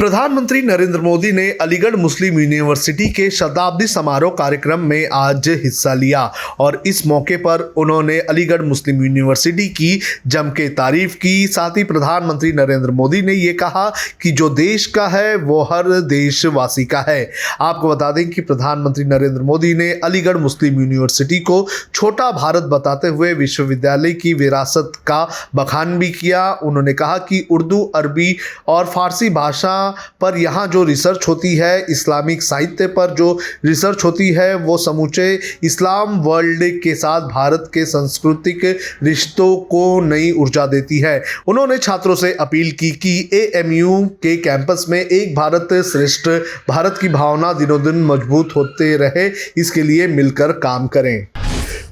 प्रधानमंत्री नरेंद्र मोदी ने अलीगढ़ मुस्लिम यूनिवर्सिटी के शताब्दी समारोह कार्यक्रम में आज हिस्सा लिया और इस मौके पर उन्होंने अलीगढ़ मुस्लिम यूनिवर्सिटी की जम के तारीफ की। साथ ही प्रधानमंत्री नरेंद्र मोदी ने ये कहा कि जो देश का है वो हर देशवासी का है। आपको बता दें कि प्रधानमंत्री नरेंद्र मोदी ने अलीगढ़ मुस्लिम यूनिवर्सिटी को छोटा भारत बताते हुए विश्वविद्यालय की विरासत का बखान भी किया। उन्होंने कहा कि उर्दू, अरबी और फारसी भाषा पर यहाँ जो रिसर्च होती है, इस्लामिक साहित्य पर जो रिसर्च होती है, वो समूचे इस्लाम वर्ल्ड के साथ भारत के सांस्कृतिक रिश्तों को नई ऊर्जा देती है। उन्होंने छात्रों से अपील की कि एएमयू के कैंपस में एक भारत श्रेष्ठ भारत की भावना दिनों दिन मजबूत होते रहे, इसके लिए मिलकर काम करें।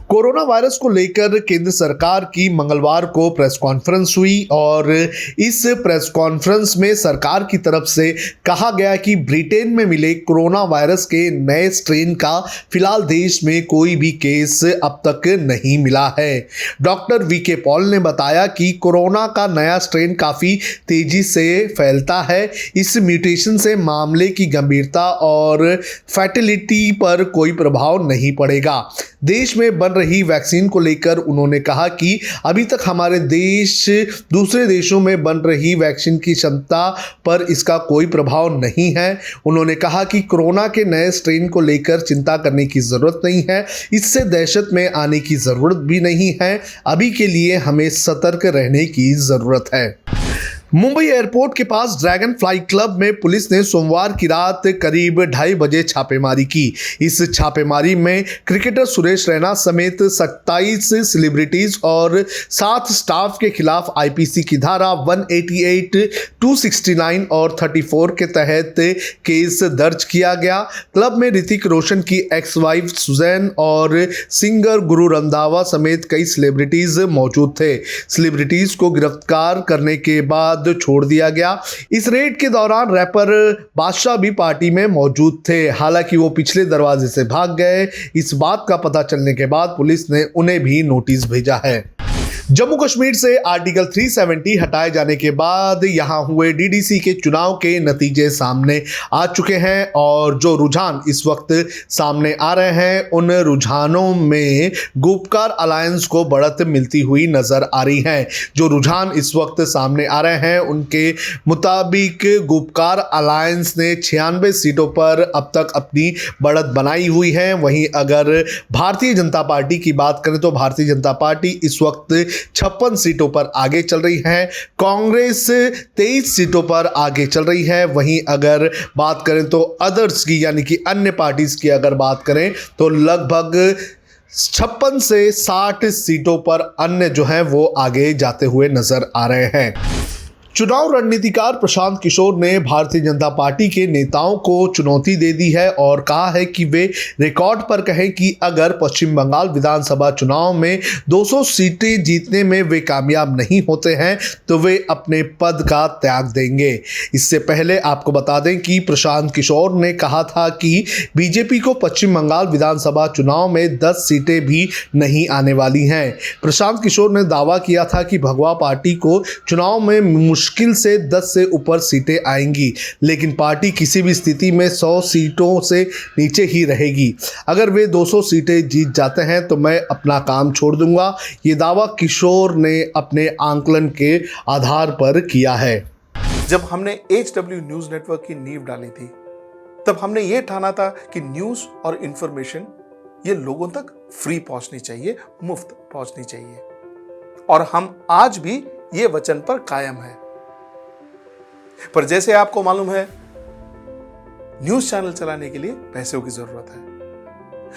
कोरोना वायरस को लेकर केंद्र सरकार की मंगलवार को प्रेस कॉन्फ्रेंस हुई और इस प्रेस कॉन्फ्रेंस में सरकार की तरफ से कहा गया कि ब्रिटेन में मिले कोरोना वायरस के नए स्ट्रेन का फिलहाल देश में कोई भी केस अब तक नहीं मिला है। डॉक्टर वीके पॉल ने बताया कि कोरोना का नया स्ट्रेन काफ़ी तेजी से फैलता है। इस म्यूटेशन से मामले की गंभीरता और फैटिलिटी पर कोई प्रभाव नहीं पड़ेगा। देश में बन रही वैक्सीन को लेकर उन्होंने कहा कि अभी तक हमारे देश दूसरे देशों में बन रही वैक्सीन की क्षमता पर इसका कोई प्रभाव नहीं है। उन्होंने कहा कि कोरोना के नए स्ट्रेन को लेकर चिंता करने की ज़रूरत नहीं है, इससे दहशत में आने की ज़रूरत भी नहीं है। अभी के लिए हमें सतर्क रहने की ज़रूरत है। मुंबई एयरपोर्ट के पास ड्रैगन फ्लाई क्लब में पुलिस ने सोमवार की रात करीब 2:30 बजे छापेमारी की। इस छापेमारी में क्रिकेटर सुरेश रैना समेत 27 सेलिब्रिटीज और 7 स्टाफ के खिलाफ आईपीसी की धारा 188, 269 और 34 के तहत केस दर्ज किया गया। क्लब में ऋतिक रोशन की एक्स वाइफ सुजैन और सिंगर गुरु रंधावा समेत कई सेलिब्रिटीज मौजूद थे। सेलिब्रिटीज को गिरफ्तार करने के बाद छोड़ दिया गया। इस रेड के दौरान रैपर बादशाह भी पार्टी में मौजूद थे, हालांकि वो पिछले दरवाजे से भाग गए। इस बात का पता चलने के बाद पुलिस ने उन्हें भी नोटिस भेजा है। जम्मू कश्मीर से आर्टिकल 370 हटाए जाने के बाद यहां हुए डीडीसी के चुनाव के नतीजे सामने आ चुके हैं और जो रुझान इस वक्त सामने आ रहे हैं उन रुझानों में गुपकार अलायंस को बढ़त मिलती हुई नजर आ रही है। जो रुझान इस वक्त सामने आ रहे हैं उनके मुताबिक गुपकार अलायंस ने 96 सीटों पर अब तक अपनी बढ़त बनाई हुई है। वहीं अगर भारतीय जनता पार्टी की बात करें तो भारतीय जनता पार्टी इस वक्त 56 सीटों पर आगे चल रही है। कांग्रेस 23 सीटों पर आगे चल रही है। वहीं अगर बात करें तो अदर्स की यानी कि अन्य पार्टीज की अगर बात करें तो लगभग 56 से 60 सीटों पर अन्य जो हैं वो आगे जाते हुए नजर आ रहे हैं। चुनाव रणनीतिकार प्रशांत किशोर ने भारतीय जनता पार्टी के नेताओं को चुनौती दे दी है और कहा है कि वे रिकॉर्ड पर कहें कि अगर पश्चिम बंगाल विधानसभा चुनाव में 200 सीटें जीतने में वे कामयाब नहीं होते हैं तो वे अपने पद का त्याग देंगे। इससे पहले आपको बता दें कि प्रशांत किशोर ने कहा था कि बीजेपी को पश्चिम बंगाल विधानसभा चुनाव में 10 सीटें भी नहीं आने वाली हैं। प्रशांत किशोर ने दावा किया था कि भगवा पार्टी को चुनाव में मुश्किल से 10 से ऊपर सीटें आएंगी, लेकिन पार्टी किसी भी स्थिति में 100 सीटों से नीचे ही रहेगी। अगर वे 200 सीटें जीत जाते हैं तो मैं अपना काम छोड़ दूंगा। ये दावा किशोर ने अपने आंकलन के आधार पर किया है। जब हमने HW न्यूज नेटवर्क की नींव डाली थी तब हमने ये ठाना था कि न्यूज और इंफॉर्मेशन ये लोगों तक फ्री पहुंचनी चाहिए, मुफ्त पहुंचनी चाहिए और हम आज भी ये वचन पर कायम है। पर जैसे आपको मालूम है न्यूज चैनल चलाने के लिए पैसों की जरूरत है,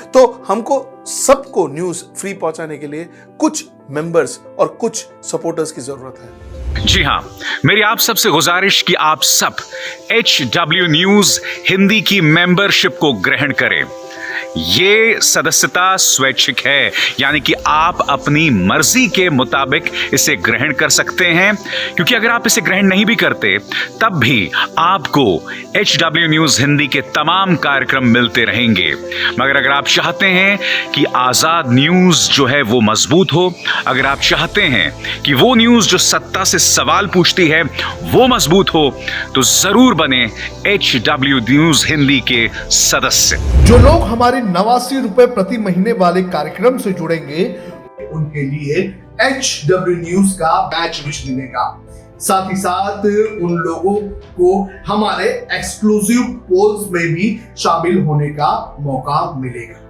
तो हमको सबको न्यूज फ्री पहुंचाने के लिए कुछ मेंबर्स और कुछ सपोर्टर्स की जरूरत है। जी हां, मेरी आप सबसे गुजारिश कि आप सब HW न्यूज हिंदी की मेंबरशिप को ग्रहण करें। ये सदस्यता स्वैच्छिक है, यानी कि आप अपनी मर्जी के मुताबिक इसे ग्रहण कर सकते हैं, क्योंकि अगर आप इसे ग्रहण नहीं भी करते तब भी आपको HW न्यूज हिंदी के तमाम कार्यक्रम मिलते रहेंगे। मगर अगर आप चाहते हैं कि आजाद न्यूज जो है वो मजबूत हो, अगर आप चाहते हैं कि वो न्यूज जो सत्ता से सवाल पूछती है वो मजबूत हो, तो जरूर बने HW न्यूज हिंदी के सदस्य। जो लोग हमारे 89 रुपए प्रति महीने वाले कार्यक्रम से जुड़ेंगे उनके लिए HW न्यूज का बैच विश मिलेगा। साथ ही साथ उन लोगों को हमारे एक्सक्लूसिव पोल्स में भी शामिल होने का मौका मिलेगा।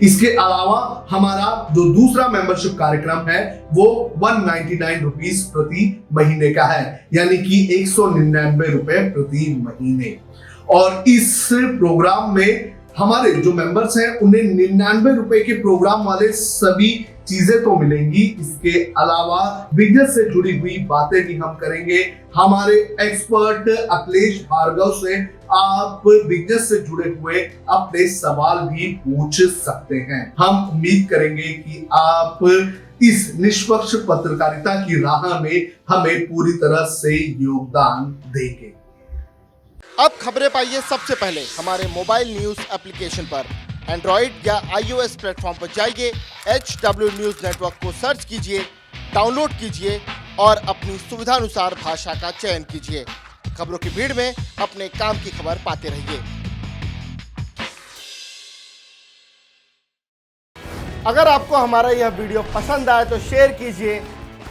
इसके अलावा हमारा जो दूसरा मेंबरशिप कार्यक्रम है वो 199 रुपीस प्रति महीने का है, यानी कि 199 रुपए प्रति महीने। और इस प्रोग्राम में हमारे जो मेंबर्स हैं उन्हें 99 रुपए के प्रोग्राम वाले सभी चीजें तो मिलेंगी। इसके अलावा बिजनेस से जुड़ी हुई बातें भी हम करेंगे। हमारे एक्सपर्ट अखिलेश भार्गव से आप बिजनेस से जुड़े हुए अपने सवाल भी पूछ सकते हैं। हम उम्मीद करेंगे कि आप इस निष्पक्ष पत्रकारिता की राह में हमें पूरी तरह से योगदान देंगे। अब खबरें पाइए सबसे पहले हमारे मोबाइल न्यूज एप्लीकेशन पर। एंड्रॉइड या iOS प्लेटफॉर्म पर जाइए, HW न्यूज नेटवर्क को सर्च कीजिए, डाउनलोड कीजिए और अपनी सुविधानुसार भाषा का चयन कीजिए। खबरों की भीड़ में अपने काम की खबर पाते रहिए। अगर आपको हमारा यह वीडियो पसंद आए तो शेयर कीजिए।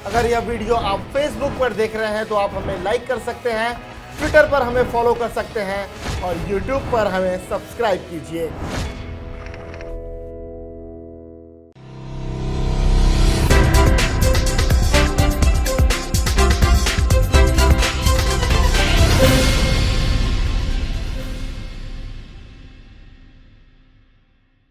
अगर यह वीडियो आप फेसबुक पर देख रहे हैं तो आप हमें लाइक कर सकते हैं, ट्विटर पर हमें फॉलो कर सकते हैं और यूट्यूब पर हमें सब्सक्राइब कीजिए।